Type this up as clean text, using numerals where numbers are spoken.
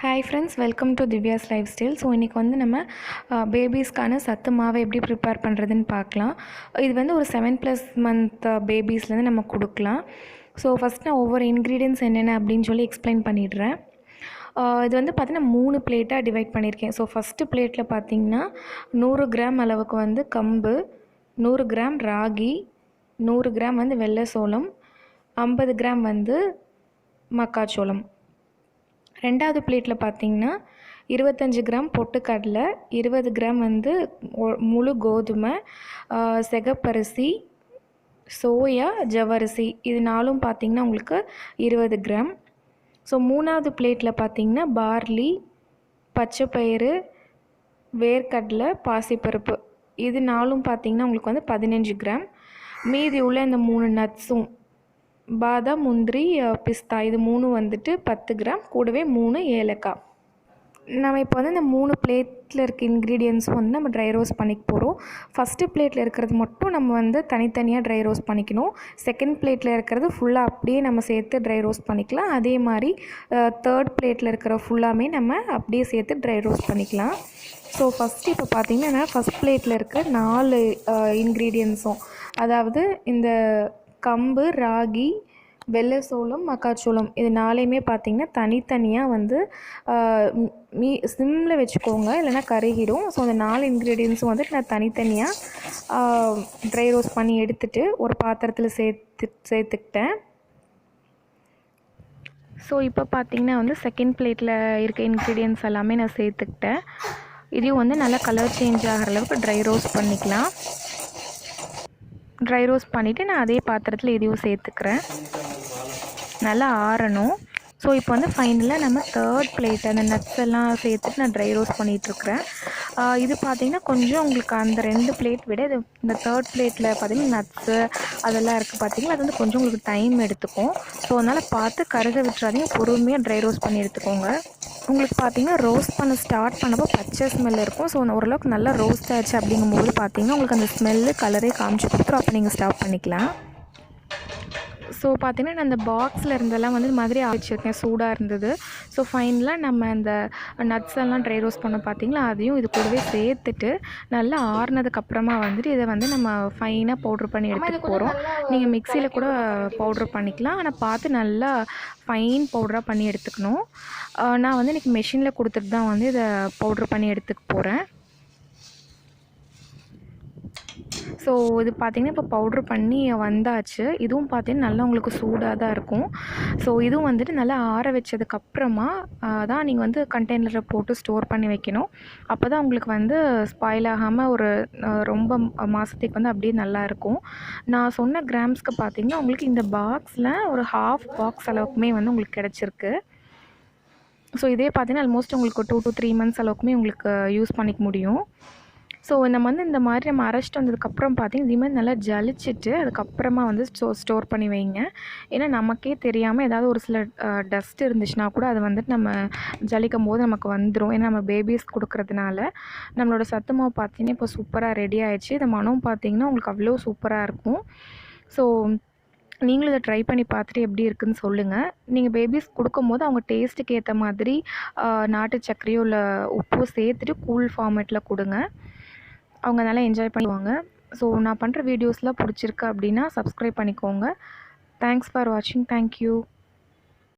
Hi friends, welcome to Dhivya's lifestyle. So இன்றைக்கி வந்து நம்ம பேபிஸ்க்கான சத்து மாவை எப்படி ப்ரிப்பேர் பண்ணுறதுன்னு பார்க்கலாம். இது வந்து ஒரு 7+ month பேபிஸ்லேருந்து நம்ம கொடுக்கலாம். ஸோ ஃபஸ்ட் நான் ஒவ்வொரு இன்க்ரீடியன்ட்ஸ் என்னென்ன அப்படின்னு சொல்லி எக்ஸ்பிளைன் பண்ணிடுறேன். இது வந்து பார்த்திங்கன்னா 3 பிளேட்டாக டிவைட் பண்ணியிருக்கேன். ஸோ ஃபஸ்ட்டு பிளேட்டில் பார்த்திங்கன்னா 100 கிராம் அளவுக்கு வந்து கம்பு, 100 கிராம் ராகி, 100 கிராம் வந்து வெள்ளை சோளம், 50 கிராம் வந்து மக்காச்சோளம். ரெண்டாவது பிளேட்டில் பார்த்திங்கன்னா 25 கிராம் பொட்டுக்கடலை, 20 கிராம் வந்து முழு கோதுமை, சிகப்பரிசி, சோயா, ஜவ்வரிசி இது நாலும் பார்த்திங்கன்னா உங்களுக்கு 20 கிராம். ஸோ மூணாவது பிளேட்டில் பார்த்திங்கன்னா பார்லி, பச்சைப்பயிறு, வேர்க்கடலை, பாசிப்பருப்பு இது நாலும் பார்த்திங்கன்னா உங்களுக்கு வந்து 15 கிராம். மீதி உள்ள இந்த 3 நட்ஸும் பாதாம், முந்திரி, பிஸ்தா இது 3 வந்துட்டு 10 கிராம், கூடவே 3 ஏலக்காய். நம்ம இப்போ வந்து இந்த 3 பிளேட்டில் இருக்க இன்க்ரீடியன்ஸும் வந்து நம்ம ட்ரை ரோஸ்ட் பண்ணிக்க போகிறோம். ஃபஸ்ட்டு பிளேட்டில் இருக்கிறது மட்டும் நம்ம வந்து தனித்தனியாக ட்ரை ரோஸ்ட் பண்ணிக்கணும். செகண்ட் பிளேட்டில் இருக்கிறது ஃபுல்லாக அப்படியே நம்ம சேர்த்து ட்ரை ரோஸ்ட் பண்ணிக்கலாம். அதே மாதிரி தேர்ட் பிளேட்டில் இருக்கிற ஃபுல்லாமே நம்ம அப்படியே சேர்த்து ட்ரை ரோஸ்ட் பண்ணிக்கலாம். ஸோ ஃபஸ்ட்டு இப்போ பார்த்திங்கன்னா ஃபஸ்ட் பிளேட்டில் இருக்க 4 இன்க்ரீடியன்ஸும், அதாவது இந்த கம்பு, ராகி, வெள்ளை சோளம், மக்காச்சோளம் இது 4யுமே பார்த்திங்கன்னா தனித்தனியாக வந்து சிம்மில் வச்சுக்கோங்க, இல்லைனா கருகிடும். ஸோ அந்த 4 இன்க்ரீடியன்ஸும் வந்துட்டு நான் தனித்தனியாக ட்ரை ரோஸ்ட் பண்ணி எடுத்துகிட்டு ஒரு பாத்திரத்தில் சேர்த்துக்கிட்டேன். ஸோ இப்போ பார்த்திங்கன்னா வந்து செகண்ட் பிளேட்டில் இருக்க இன்க்ரீடியன்ஸ் எல்லாமே நான் சேர்த்துக்கிட்டேன். இதையும் வந்து நல்லா கலர் சேஞ்ச் ஆகிற அளவுக்கு ட்ரை ரோஸ்ட் பண்ணிக்கலாம். ட்ரை ரோஸ்ட் பண்ணிவிட்டு நான் அதே பாத்திரத்தில் இதையும் சேர்த்துக்கிறேன். நல்லா ஆறணும். ஸோ இப்போ வந்து ஃபைனலாக நம்ம தேர்ட் பிளேட் அந்த நட்ஸ் எல்லாம் சேர்த்துட்டு நான் ட்ரை ரோஸ்ட் பண்ணிகிட்ருக்கிறேன். இது பார்த்திங்கன்னா கொஞ்சம் உங்களுக்கு அந்த 2 பிளேட் விட இது இந்த தேர்ட் பிளேட்டில் பார்த்திங்கன்னா நட்ஸு அதெல்லாம் இருக்குது பார்த்திங்கன்னா, அது வந்து கொஞ்சம் உங்களுக்கு டைம் எடுத்துக்கும். ஸோ அதனால் பார்த்து கருக விட்டுறாதீங்க, பொறுமையாக ட்ரை ரோஸ்ட் பண்ணி எடுத்துக்கோங்க. உங்களுக்கு பார்த்திங்கன்னா ரோஸ்ட் பண்ண ஸ்டார்ட் பண்ணப்போ பச்சை ஸ்மெல் இருக்கும். ஸோ ஓரளவுக்கு நல்லா ரோஸ்ட் ஆகிடுச்சு அப்படிங்கும்போது பார்த்திங்கன்னா உங்களுக்கு அந்த ஸ்மெல்லு கலரே காமிச்சு கொடுத்துரும். அப்போ நீங்கள் ஸ்டாப் பண்ணிக்கலாம். ஸோ பார்த்திங்கன்னா நான் அந்த பாக்ஸில் இருந்தெல்லாம் வந்து இது மாதிரி வச்சுருக்கேன், சூடாக இருந்தது. ஸோ ஃபைனலாக நம்ம அந்த நட்ஸ் எல்லாம் ட்ரை ரோஸ்ட் பண்ண பார்த்திங்களா, அதையும் இது கூடவே சேர்த்துட்டு நல்லா ஆறுனதுக்கப்புறமா வந்துட்டு இதை வந்து நம்ம ஃபைனாக பவுட்ரு பண்ணி எடுத்துகிட்டு போகிறோம். நீங்கள் மிக்சியில் கூட பவுட்ரு பண்ணிக்கலாம், ஆனால் பார்த்து நல்லா ஃபைன் பவுடராக பண்ணி எடுத்துக்கணும். நான் வந்து இன்றைக்கி மெஷினில் கொடுத்துட்டு தான் வந்து இதை பவுட்ரு பண்ணி எடுத்துக்க போகிறேன். ஸோ இது பார்த்திங்கன்னா இப்போ பவுட்ரு பண்ணி வந்தாச்சு. இதுவும் பார்த்திங்கன்னா நல்லா உங்களுக்கு சூடாக தான் இருக்கும். ஸோ இதுவும் வந்துட்டு நல்லா ஆற வச்சதுக்கப்புறமா தான் நீங்கள் வந்து கண்டெய்னரில் போட்டு ஸ்டோர் பண்ணி வைக்கணும். அப்போ தான் உங்களுக்கு வந்து ஸ்பாயில் ஆகாமல் ஒரு ரொம்ப மாதத்துக்கு வந்து அப்படியே நல்லாயிருக்கும். நான் சொன்ன கிராம்ஸ்க்கு பார்த்திங்கன்னா உங்களுக்கு இந்த பாக்ஸில் ஒரு 1/2 பாக்ஸ் அளவுக்குமே வந்து உங்களுக்கு கிடச்சிருக்கு. ஸோ இதே பார்த்திங்கன்னா ஆல்மோஸ்ட் உங்களுக்கு 2 to 3 months அளவுக்குமே உங்களுக்கு யூஸ் பண்ணிக்க முடியும். ஸோ நம்ம வந்து இந்த மாதிரி நம்ம அரைச்சிட்டு வந்ததுக்கப்புறம் பார்த்திங்கன்னா இதே மாதிரி நல்லா ஜலிச்சுட்டு அதுக்கப்புறமா வந்து ஸ்டோர் பண்ணி வைங்க. ஏன்னா நமக்கே தெரியாமல் ஏதாவது ஒரு சில டஸ்ட் இருந்துச்சுன்னா கூட அது வந்துட்டு நம்ம ஜலிக்கும் போது நமக்கு வந்துடும். ஏன்னா நம்ம பேபிஸ் கொடுக்குறதுனால நம்மளோட சத்து மாவு பார்த்திங்கன்னா இப்போ சூப்பராக ரெடி ஆகிடுச்சு. இந்த மனம் பார்த்திங்கன்னா உங்களுக்கு அவ்வளோ சூப்பராக இருக்கும். ஸோ நீங்களும் இதை ட்ரை பண்ணி பார்த்துட்டு எப்படி இருக்குதுன்னு சொல்லுங்கள். நீங்கள் பேபிஸ் கொடுக்கும்போது அவங்க டேஸ்ட்டுக்கு ஏற்ற மாதிரி நாட்டு சர்க்கரையோ இல்லை உப்போ சேர்த்துட்டு கூல் ஃபார்மேட்டில் கொடுங்க. அவங்க நல்லா என்ஜாய் பண்ணுவாங்க. ஸோ நான் பண்ணுற வீடியோஸ்லாம் பிடிச்சிருக்கு அப்படின்னா சப்ஸ்கிரைப் பண்ணிக்கோங்க. தேங்க்ஸ் ஃபார் வாட்சிங். தேங்க்யூ.